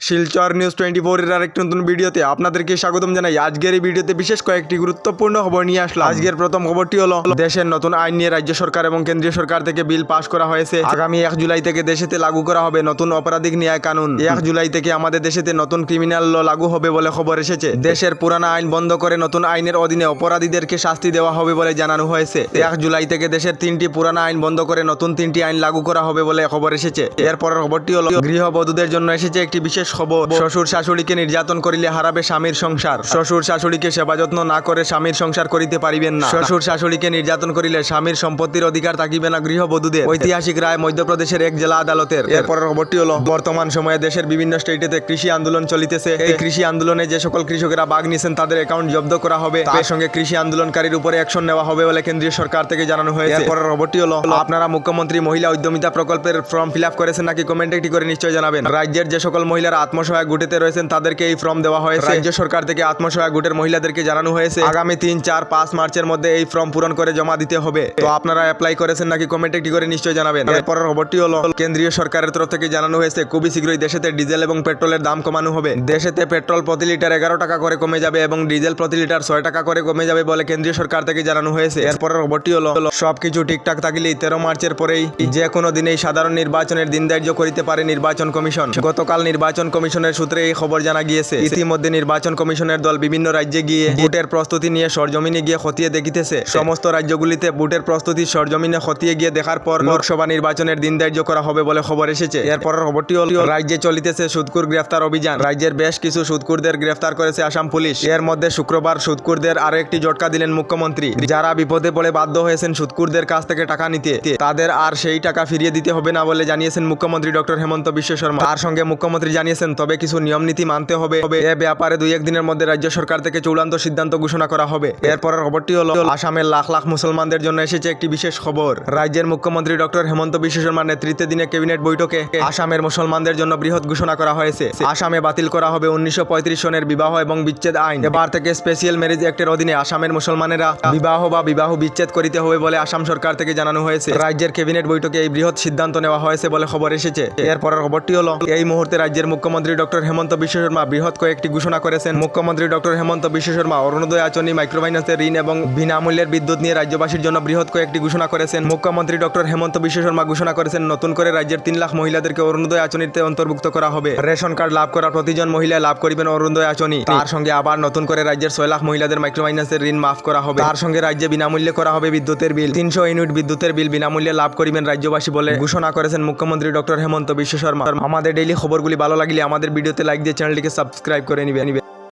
Silchar news 24 এর আরেকটি নতুন ভিডিওতে আপনাদেরকে স্বাগতম জানাই। আজকের এই ভিডিওতে বিশেষ কয়েকটি গুরুত্বপূর্ণ খবর নিয়ে আসলাম। আজকের প্রথম খবরটি হলো দেশের নতুন আইন নিয়ে রাজ্য সরকার এবং কেন্দ্রীয় সরকার থেকে বিল পাশ করা হয়েছে। আগামী 1 জুলাই থেকে দেশেতে লাগু করা হবে নতুন অপরাধিক ন্যায় কানুন। 1 জুলাই থেকে আমাদের দেশেতে নতুন ক্রিমিনাল ল লাগু হবে বলে খবর এসেছে। দেশের পুরানা আইন বন্ধ করে নতুন আইনের অধীনে অপরাধীদেরকে শাস্তি দেওয়া হবে বলে জানানো হয়েছে। 1 জুলাই থেকে দেশের 3টি পুরানা আইন বন্ধ করে নতুন 3টি আইন লাগু করা হবে বলে খবর এসেছে। এরপরের খবরটি হলো গৃহবধূদের জন্য এসেছে একটি বিশেষ খবর। শ্বশুর শাশুড়িকে নির্যাতন করিলে হারাবে স্বামীর সংসার। শ্বশুর শাশুড়িকে সেবা যত্ন না করে স্বামীর সংসার করিতে পারিবেন না। শ্বশুর শাশুড়িকে নির্যাতন করিলে স্বামীর সম্পত্তির অধিকার থাকিবে না গৃহবধূদের। ঐতিহাসিক রায় মধ্যপ্রদেশের এক জেলা আদালতের। এরপরের খবরটি হলো বর্তমান সময়ে দেশের বিভিন্ন স্টেটেতে কৃষি আন্দোলন চলিতেছে। এই কৃষি আন্দোলনে যে সকল কৃষকেরা ভাগ নিয়েছেন তাদের অ্যাকাউন্ট জব্দ করা হবে। তার সঙ্গে কৃষি আন্দোলনকারীর উপরে অ্যাকশন নেওয়া হবে বলে কেন্দ্রীয় সরকার থেকে জানানো হয়েছে। এরপরের খবরটি হলো আপনারা মুখ্যমন্ত্রী মহিলা উদ্যমিতা প্রকল্পের ফর্ম ফিল আপ করেছেন নাকি কমেন্টে একটি করে নিশ্চয় জানাবেন। রাজ্যের যে সকল মহিলারা আত্মসহায়ক গুটিতে রয়েছেন তাদেরকে এই ফর্ম দেওয়া হয়েছে। রাজ্য সরকার থেকে আত্মসহায়ক গুটের মহিলাদেরকে জানানো হয়েছে আগামী 3, 4, 5 মার্চের মধ্যে এই ফর্ম পূরণ করে জমা দিতে হবে। তো আপনারা অ্যাপ্লাই করেছেন নাকি কমেন্টে একটি করে নিশ্চয় জানাবেন। এরপরের খবরটি হলো কেন্দ্রীয় সরকারের তরফ থেকে জানানো হয়েছে খুবই শীঘ্রই দেশেতে ডিজেল এবং পেট্রোলের দাম কমানো হবে। দেশেতে পেট্রোল প্রতি লিটার 11 টাকা করে কমে যাবে এবং ডিজেল প্রতি লিটার 6 টাকা করে কমে যাবে বলে কেন্দ্রীয় সরকার থেকে জানানো হয়েছে। এরপরের খবরটি হলো সবকিছু ঠিকঠাক থাকলেই 13 মার্চের পরেই যে কোনো দিনেই সাধারণ নির্বাচনের দিন ধার্য করিতে পারে নির্বাচন কমিশন। গতকাল নির্বাচন কমিশনের সূত্রে এই খবর জানা গিয়েছে। ইতিমধ্যে নির্বাচন কমিশনের দল বিভিন্ন রাজ্যে গিয়ে ভোটের প্রস্তুতি নিয়ে সরজমিনে গিয়ে খতিয়ে দেখিতেছে। সমস্ত রাজ্যগুলিতে ভোটের প্রস্তুতি সরজমিনে খতিয়ে গিয়ে দেখার পর লোকসভা নির্বাচনের দিন ধার্য করা হবে বলে খবর এসেছে। এরপরের খবরটি হলো রাজ্যে চলিতেছে সুদখোর গ্রেফতার অভিযান। রাজ্যের বেশ কিছু সুদখোরদের গ্রেফতার করেছে আসাম পুলিশ। এর মধ্যে শুক্রবার সুদখোরদের আরো একটি ঝটকা দিলেন মুখ্যমন্ত্রী। যারা বিপদে পড়ে বাধ্য হয়েছেন সুদখোরদের কাছ থেকে টাকা নিতে, তাদের আর সেই টাকা ফিরিয়ে দিতে হবে না বলে জানিয়েছেন মুখ্যমন্ত্রী ডক্টর হেমন্ত বিশ্ব শর্মা। তার সঙ্গে মুখ্যমন্ত্রী জানিয়েছেন তবে কিছু নিয়ম নীতি মানতে হবে। এ ব্যাপারে 2-1 দিনের মধ্যে রাজ্য সরকার থেকে চূড়ান্ত সিদ্ধান্ত ঘোষণা করা হবে। এরপরের খবরটি হলো আসামের লাখ লাখ মুসলমানদের জন্য এসেছে একটি বিশেষ খবর। রাজ্যের মুখ্যমন্ত্রী ডক্টর হেমন্ত বিশ্ব শর্মার নেতৃত্বে দিনে ক্যাবিনেট বৈঠকে আসামের মুসলমানদের জন্য বৃহৎ ঘোষণা করা হয়েছে। আসামে বাতিল করা হবে 1935 সনের বিবাহ এবং বিচ্ছেদ আইন। এবার থেকে স্পেশাল ম্যারেজ অ্যাক্টের অধীনে আসামের মুসলমানেরা বিবাহ বিচ্ছেদ করিতে হবে বলে আসাম সরকার থেকে জানানো হয়েছে। রাজ্যের ক্যাবিনেট বৈঠকে এই বৃহৎ সিদ্ধান্ত নেওয়া হয়েছে বলে খবর এসেছে। এরপরের খবরটি হলো এই মুহূর্তে রাজ্যের মুখ্যমন্ত্রী ডক্টর হেমন্ত বিশ্ব শর্মা বৃহৎ কয়েকটি ঘোষণা করেছেন। মুখ্যমন্ত্রী ডক্টর হেমন্ত বিশ্ব শর্মা অরুণোদয় আঁচনি, মাইক্রোফাইন্যান্সের ঋণ এবং বিনামূল্যের বিদ্যুৎ নিয়ে রাজ্যবাসীর জন্য বৃহৎ কয়েকটি ঘোষণা করেছেন। মুখ্যমন্ত্রী ডক্টর হেমন্ত বিশ্ব শর্মা ঘোষণা করেছেন নতুন করে রাজ্যের 3 লাখ মহিলাদেরকে অরুণোদয় আঁচনিতে অন্তর্ভুক্ত করা হবে। রেশন কার্ড লাভ করা প্রতিজন মহিলা লাভ করিবেন অরুণোদয় আঁচনি। তার সঙ্গে আবার নতুন করে রাজ্যের 6 লাখ মহিলাদের মাইক্রোফাইন্যান্সের ঋণ মাফ করা হবে। তার সঙ্গে রাজ্যে বিনামূল্যে করা হবে বিদ্যুতের বিল। 300 ইউনিট বিদ্যুতের বিল বিনামূল্যে লাভ করিবেন রাজ্যবাসী বলে ঘোষণা করেছেন মুখ্যমন্ত্রী ডক্টর হেমন্ত বিশ্ব শর্মা। আমাদের ডেইলি খবরগুলি ভালো লাগলে আমাদের ভিডিওতে লাইক দিয়ে চ্যানেলটিকে সাবস্ক্রাইব করে নিবে।